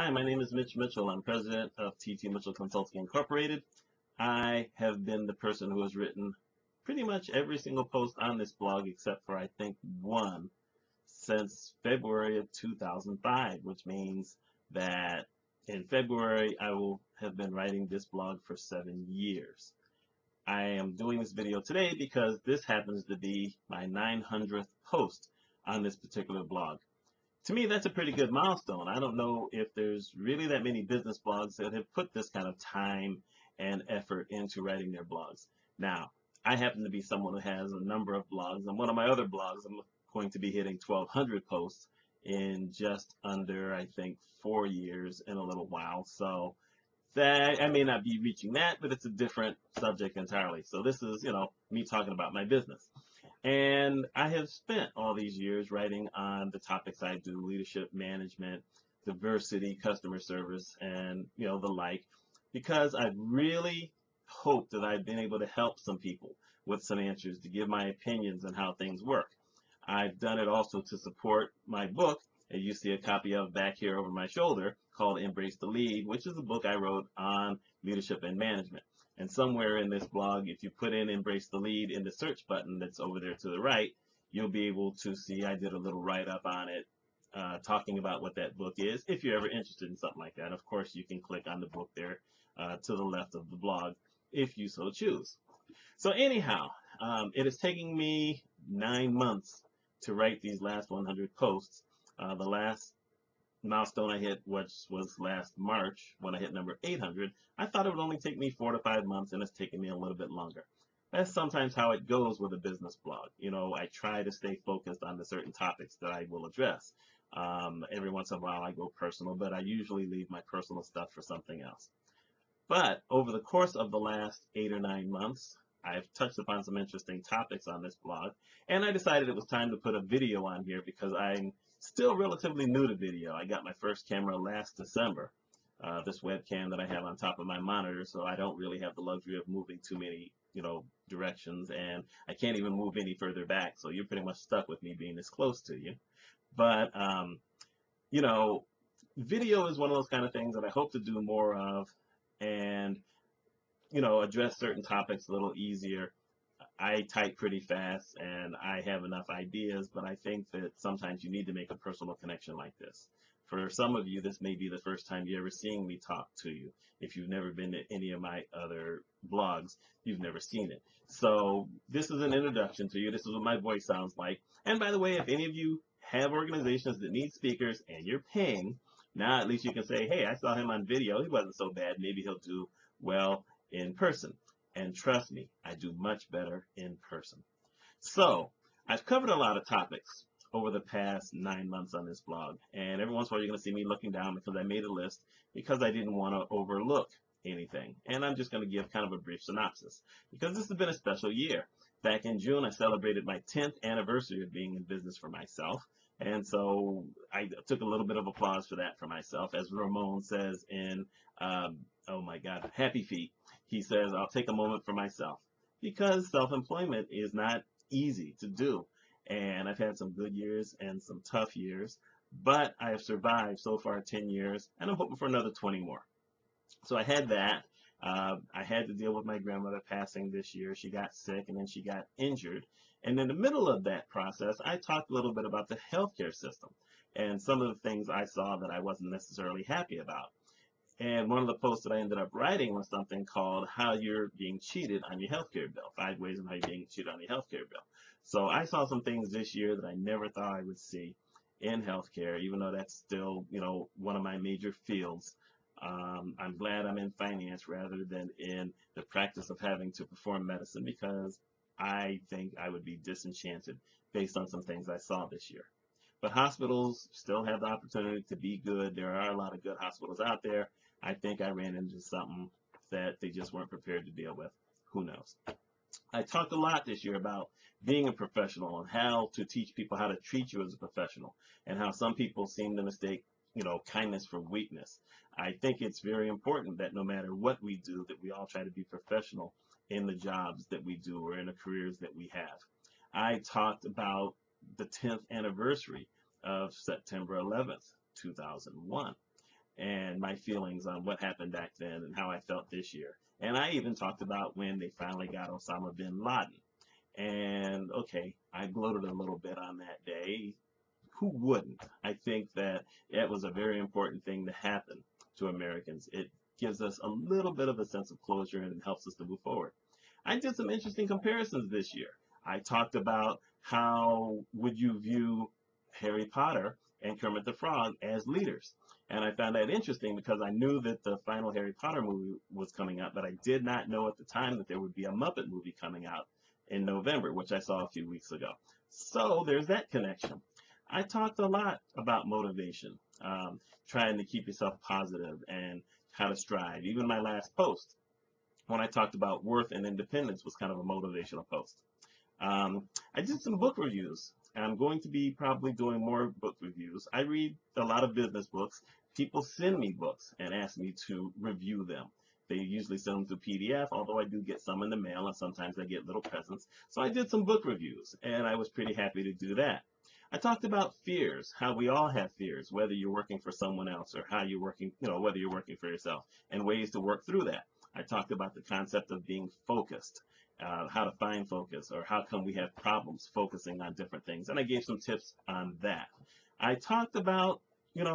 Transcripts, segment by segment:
Hi, my name is Mitch Mitchell. I'm president of TT Mitchell Consulting Incorporated. I have been the person who has written pretty much every single post on this blog except for I think one since February of 2005, which means that in February I will have been writing this blog for 7 years. I am doing this video today because this happens to be my 900th post on this particular blog. To me, that's a pretty good milestone. I don't know if there's really that many business blogs that have put this kind of time and effort into writing their blogs. Now, I happen to be someone who has a number of blogs, and one of my other blogs, I'm going to be hitting 1,200 posts in just under, I think, 4 years in a little while. So that I may not be reaching that, but it's a different subject entirely. So this is, me talking about my business. And I have spent all these years writing on the topics I do: leadership, management, diversity, customer service, and the like, because I really hope that I've been able to help some people with some answers, to give my opinions on how things work. I've done it also to support my book, and you see a copy of back here over my shoulder, called Embrace the Lead, which is a book I wrote on leadership and management. And somewhere in this blog, if you put in Embrace the Lead in the search button that's over there to the right, you'll be able to see I did a little write-up on it, talking about what that book is, if you're ever interested in something like that. Of course, you can click on the book there to the left of the blog if you so choose. So anyhow, it is taking me 9 months to write these last 100 posts. The last milestone I hit, which was last March when I hit number 800, I thought it would only take me 4 to 5 months, and it's taking me a little bit longer. That's sometimes how it goes with a business blog. I try to stay focused on the certain topics that I will address. Every once in a while I go personal, but I usually leave my personal stuff for something else. But over the course of the last 8 or 9 months, I've touched upon some interesting topics on this blog, and I decided it was time to put a video on here because I'm still relatively new to video. I got my first camera last December, this webcam that I have on top of my monitor, so I don't really have the luxury of moving too many, directions, and I can't even move any further back, so you're pretty much stuck with me being this close to you. But, you know, video is one of those kind of things that I hope to do more of, and address certain topics a little easier. I type pretty fast and I have enough ideas, but I think that sometimes you need to make a personal connection like this. For some of you, this may be the first time you're ever seeing me talk to you. If you've never been to any of my other blogs, you've never seen it. So this is an introduction to you. This is what my voice sounds like. And by the way, if any of you have organizations that need speakers and you're paying, now at least you can say, hey, I saw him on video. He wasn't so bad. Maybe he'll do well in person. And trust me, I do much better in person. So I've covered a lot of topics over the past 9 months on this blog. And every once in a while you're going to see me looking down because I made a list because I didn't want to overlook anything. And I'm just going to give kind of a brief synopsis because this has been a special year. Back in June, I celebrated my 10th anniversary of being in business for myself. And so I took a little bit of applause for that for myself. As Ramon says in, oh my God, Happy Feet, he says, I'll take a moment for myself, because self-employment is not easy to do. And I've had some good years and some tough years, but I have survived so far 10 years, and I'm hoping for another 20 more. So I had that. I had to deal with my grandmother passing this year. She got sick and then she got injured. And in the middle of that process, I talked a little bit about the healthcare system and some of the things I saw that I wasn't necessarily happy about. And one of the posts that I ended up writing was something called How You're Being Cheated on Your Healthcare Bill. 5 ways on how you're being cheated on your healthcare bill. So I saw some things this year that I never thought I would see in healthcare, even though that's still, one of my major fields. I'm glad I'm in finance rather than in the practice of having to perform medicine, because I think I would be disenchanted based on some things I saw this year. But hospitals still have the opportunity to be good. There are a lot of good hospitals out there. I think I ran into something that they just weren't prepared to deal with. Who knows? I talked a lot this year about being a professional and how to teach people how to treat you as a professional, and how some people seem to mistake kindness for weakness. I think it's very important that no matter what we do, that we all try to be professional in the jobs that we do or in the careers that we have. I talked about the 10th anniversary of September 11th, 2001. and my feelings on what happened back then and how I felt this year. And I even talked about when they finally got Osama bin Laden. And okay, I gloated a little bit on that day. Who wouldn't? I think that it was a very important thing to happen to Americans. It gives us a little bit of a sense of closure and it helps us to move forward. I did some interesting comparisons this year. I talked about how would you view Harry Potter and Kermit the Frog as leaders. And I found that interesting because I knew that the final Harry Potter movie was coming out, but I did not know at the time that there would be a Muppet movie coming out in November, which I saw a few weeks ago. So there's that connection. I talked a lot about motivation, trying to keep yourself positive and how to strive. Even my last post, when I talked about worth and independence, was kind of a motivational post. I did some book reviews. I'm going to be probably doing more book reviews. I read a lot of business books. People send me books and ask me to review them. They usually send them through PDF, although I do get some in the mail, and sometimes I get little presents. So I did some book reviews, and I was pretty happy to do that. I talked about fears, how we all have fears, whether you're working for someone else or how you're working, whether you're working for yourself, and ways to work through that. I talked about the concept of being focused, how to find focus, or how come we have problems focusing on different things. And I gave some tips on that. I talked about,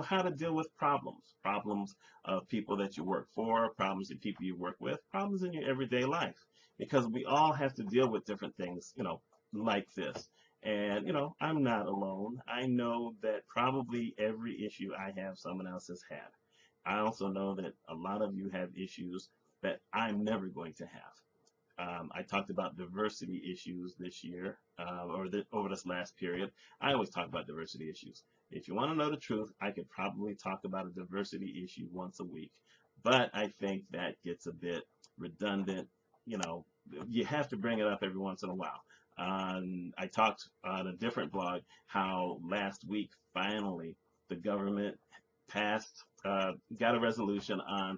how to deal with problems of people that you work for, problems of people you work with, problems in your everyday life, because we all have to deal with different things, like this. And, I'm not alone. I know that probably every issue I have, someone else has had. I also know that a lot of you have issues that I'm never going to have. I talked about diversity issues this year, over this last period. I always talk about diversity issues. If you want to know the truth, I could probably talk about a diversity issue once a week. But I think that gets a bit redundant. You have to bring it up every once in a while. I talked on a different blog how last week, finally, the government got a resolution on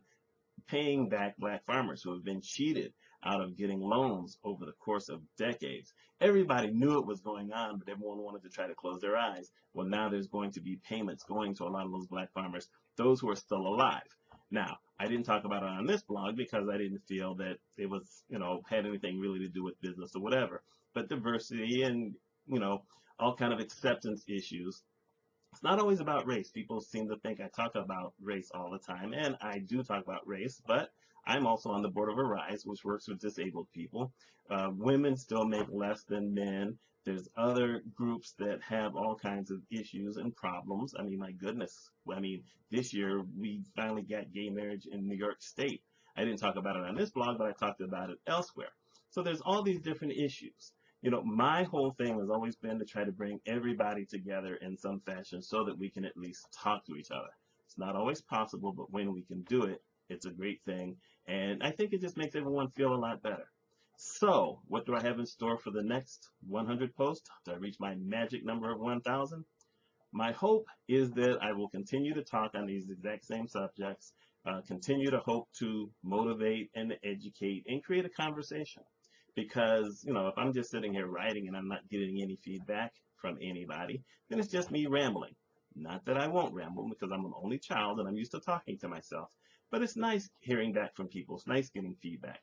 paying back black farmers who have been cheated out of getting loans over the course of decades. Everybody knew it was going on, but everyone wanted to try to close their eyes. Well, now there's going to be payments going to a lot of those black farmers, those who are still alive. Now, I didn't talk about it on this blog because I didn't feel that it was, had anything really to do with business or whatever. But diversity and, all kind of acceptance issues, it's not always about race. People seem to think I talk about race all the time, and I do talk about race, but I'm also on the board of Arise, which works with disabled people. Women still make less than men. There's other groups that have all kinds of issues and problems. I mean, my goodness. This year we finally got gay marriage in New York State. I didn't talk about it on this blog, but I talked about it elsewhere. So there's all these different issues. My whole thing has always been to try to bring everybody together in some fashion so that we can at least talk to each other. It's not always possible, but when we can do it, it's a great thing. And I think it just makes everyone feel a lot better. So, what do I have in store for the next 100 posts to reach my magic number of 1,000? My hope is that I will continue to talk on these exact same subjects, continue to hope to motivate and educate and create a conversation. Because, if I'm just sitting here writing and I'm not getting any feedback from anybody, then it's just me rambling. Not that I won't ramble because I'm an only child and I'm used to talking to myself. But it's nice hearing back from people. It's nice getting feedback.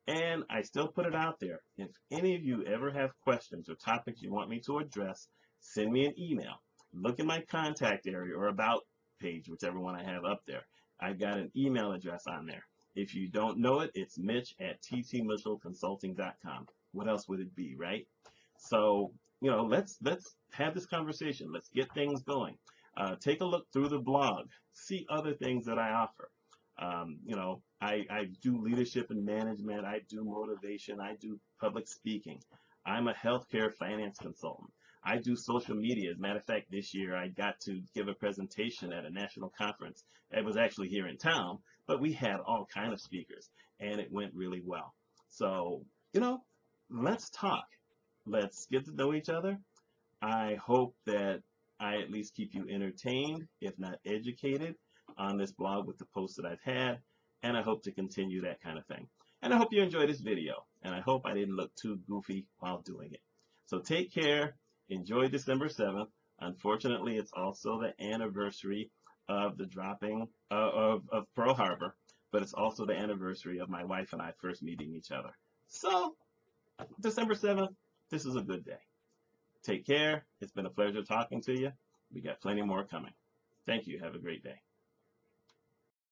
And I still put it out there. If any of you ever have questions or topics you want me to address, send me an email. Look in my contact area or about page, whichever one I have up there. I've got an email address on there. If you don't know it, it's Mitch at ttmitchellconsulting.com. What else would it be, right? So, let's have this conversation. Let's get things going. Take a look through the blog. See other things that I offer. I do leadership and management. I do motivation. I do public speaking. I'm a healthcare finance consultant. I do social media. As a matter of fact, this year I got to give a presentation at a national conference. It was actually here in town, but we had all kinds of speakers, and it went really well. So, let's talk. Let's get to know each other. I hope that I at least keep you entertained, if not educated, on this blog with the posts that I've had, and I hope to continue that kind of thing. And I hope you enjoyed this video, and I hope I didn't look too goofy while doing it. So take care. Enjoy December 7th. Unfortunately, it's also the anniversary of the dropping of Pearl Harbor, but it's also the anniversary of my wife and I first meeting each other. So, December 7th, this is a good day. Take care. It's been a pleasure talking to you. We got plenty more coming. Thank you. Have a great day.